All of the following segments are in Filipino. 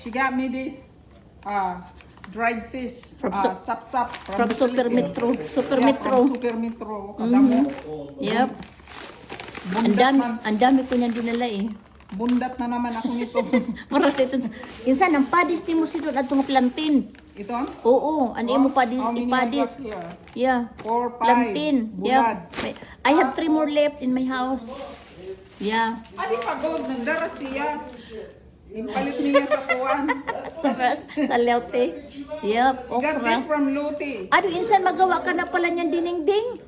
She got me this dried fish, From sap-sap from Super Philippines. Metro. Super Yeah, Metro. from Super Metro. Kadamo. Yep. Ang Bundat, dami, man. ang dami ko niyang dinala eh. Bundat na naman ako nito. Para sa ito. Insan, ang padis ti mo sila at mga plantain. Ito? Oo, ano mo padis, How many I ipadis. got here? Yeah. 4, 5. Plantain. Bulad. Yeah. I have 3 more left in my house. Yeah. Adi pagod, nagdara siya. Impalit niya sa kuwan. Sa leote. Yep. She got this Okra. from Luti. Ano, insan magawa ka na pala niyan dinengding?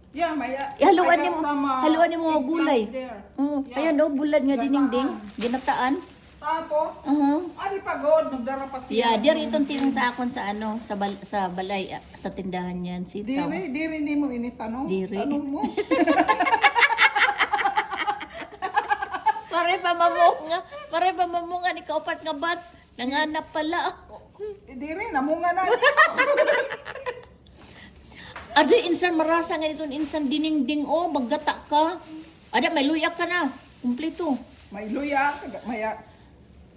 Yeah, may Haluan I niyo got mo, some, haluan niyo mo mga eggplant gulay. there. Yeah. Ayan no, bulad nga dinengding. Ginataan. Tapos, Uh-huh. adi pagod, nagdara pa siya. Yeah, diri itong tinang sa akon sa ano, sa balay, sa tindahan niyan, sitaw. Diri ni mo initanong. Diri. Tanong mo. Pare pa mamunga ni kaupat nga bus. Nanganap pala. Diri, namunga na. Ada insan marasa nga itong insan diningding o maggata ka. Ada may luyak ka na. Kumpleto. May luya, maya.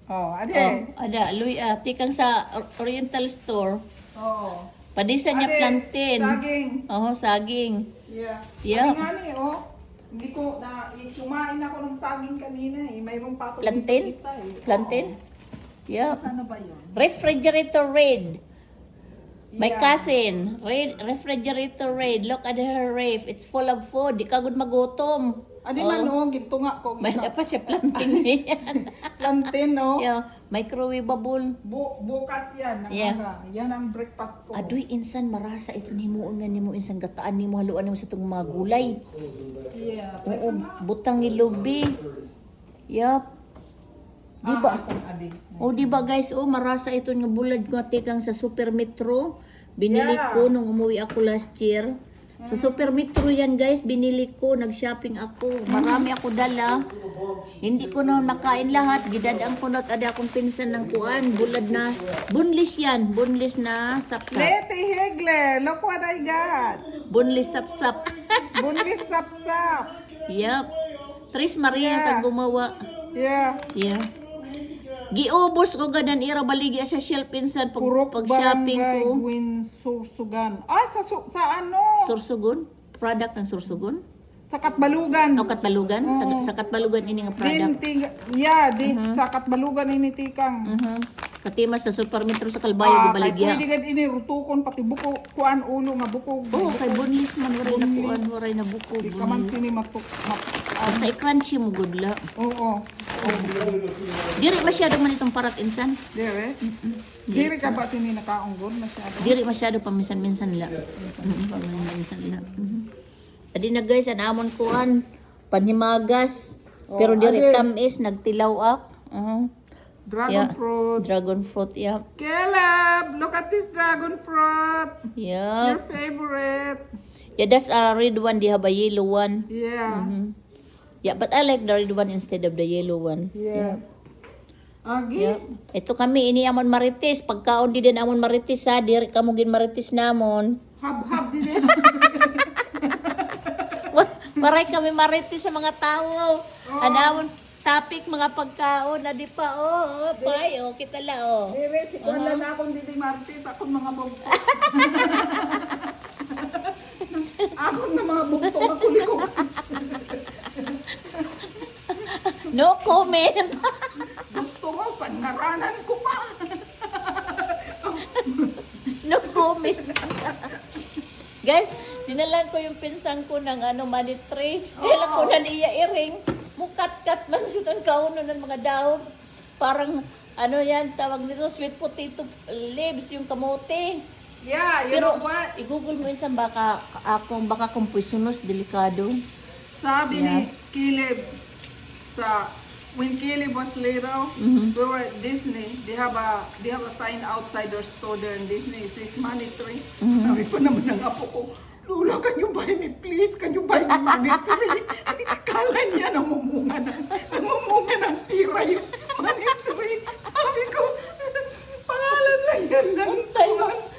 Oh, adi. Ada luya. Tikang sa Oriental Store. Oh. Padisa niya Ade, plantain. saging. Oo, saging. Yeah. Yeah. Adi nga ni, oh. Hindi ko kumain ako ng saging kanina eh. Mayroon pa ako Plantain? dito isa eh. Plantain? Yeah. Yep. Ano ba yun? Refrigerator red. My Yeah. cousin, refrigerator red. Look at her ref. It's full of food. Di ka good magutom. Adi man, oh, ginto nga ko. May na pa siya planting niyan. Plantain, no? Yeah, microwavable. Bukas yan. Ng Yeah. aga. Yan ang breakfast ko. Adoy insan marasa ito himuon nga nimo insan gataan nimo haluan nimo sa itong mga gulay. Yeah. Oo, butang ni lubi. Yup. Di ba? Adi. Oh, di ba guys, oh marasa ito nga bulad ko tikang sa Super Metro. Binili Yeah. ko nung umuwi ako last year. Sa Super Metro yan guys, binili ko, nag-shopping ako. Marami ako dala. Hindi ko na nakain lahat. Gidadaan ko na ada akong pinsan ng kuan. Bulad na, bunlis yan. Bunlis na sapsap. Letty Hegler, look what I got. Bunlis sapsap. Bunlis sap-sap. Yup. Tris Marias ang gumawa. Yeah. Yeah. Giubos ko ganan ira baligi sa shelf pinsan Purok pag shopping Barangay ko. Gwin Sursugan. Ah, sa ano? Sursugon? Product ng Sursugon? Sa Katbalugan. O Katbalugan? Sa Katbalugan ini nga Din, product. sa Katbalugan ini tikang. Katima sa Super Metro sa Kalbayo Kay gibaligya. pwede gad ini rutukon pati buko kuan ulo nga bukog. Oh, kay bunlis man waray na kuan, waray na buko. Di ka man sini Sa i-crunchy mo gudla. Oo. Diri masyado man itong parat insan. Dire. Dire ka ba sini nakaunggon masyado? Diri masyado paminsan-minsan la. Paminsan la. Adi na guys, an amon kuan panhimagas. Pero diri ade. tamis nagtilaw ak. Dragon fruit. Dragon fruit, yeah. Caleb, look at this dragon fruit. Yeah. Your favorite. Yeah, that's a red one. They have a yellow one. Yeah. Yeah, but I like the red one instead of the yellow one. Yeah. Agi. Yeah. Ito kami, ini amon marites. Pagkaon di din amon marites ha. Diri ka mo gin marites namon. Hab-hab din. Maray kami marites sa mga tao. Anamon topic mga pagkaon. Adi pa, pay. Kita la, Dire, si Kuan lang akong Didi Martis, akong mga bugto. Akong na mga bugto, ako liko. No comment. Gusto mo, panaranan ko pa. No comment. Guys, dinalan ko yung pinsang ko ng money tree. Dila ko na niya iring. Mukat-kat man siya kauno ng mga dahon. Parang, yan, tawag nito, sweet potato leaves, yung kamote. Yeah, you Pero, know what? i-google mo minsan baka kung poisonous, delikado. Sabi Yeah. ni Caleb, when Caleb was little, we were at Disney. They have a sign outside their store there in Disney. It says money tree. Sabi ko naman ng apo ko, Lola, can you buy me please? Can you buy me money tree? Kala niya namumunga ng pira yung money tree. Sabi ko, pangalan lang yan lang.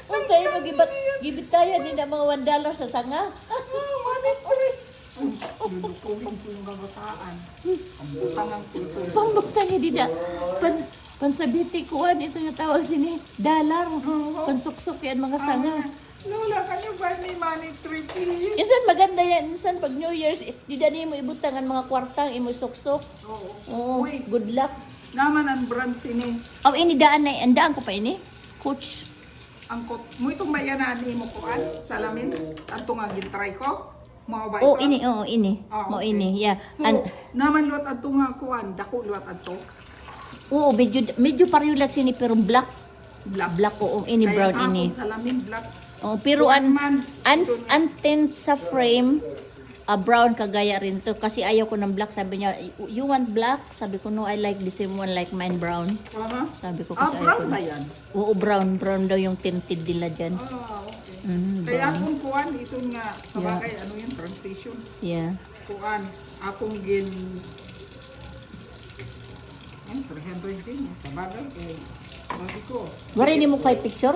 Untay mo, gibitayan din ang mga $1 sa sanga. Money tree. Lulutuin ko yung gagataan. Ang butang ang kulto. Pambakta niya din Pansabiti kuan ito yung tawag sini. Dalar. Pansuksok yan mga sanga. Lola, can you buy me money tree, please? Insan maganda yan. Insan pag New Year's, di dani mo ibutangan mga kwartang imo suksok. Oo. Oh, Wait, good luck. naman ang brand sini. Oh, ini daan na, andaan ko pa ini. Coach. Ang kot, mo itong mayanan mo kuan, salamin. Anto nga gitry ko. Mga ba Oh, ito? ini, oh, ini. Ah, Mo okay. ini, yeah. So, naman luat ato nga kuan, dako luat ato. Oo, medyo parehas sini pero black. Black oo, ini Kaya brown ako, ini. salamin black. Oh, pero man, an tint sa frame, brown kagaya rin to kasi ayaw ko ng black. Sabi niya, you want black? Sabi ko, no, I like the same one like mine brown. Sabi ko kasi ayaw Brown ko. na yan. Oo, brown daw yung tinted nila dyan. Okay. Kaya akong kuan, ito nga, sa bagay, ano yung transition. Yeah. Kuan, akong gin... Yan, 300 din. Sa bagay, sabi ko, Wari ni mo kay picture?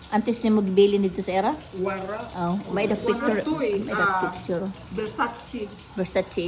Antes ni mo gibili dito sa era? wara. Oh, may the picture. Wara to eh. May the picture. Versace. Versace.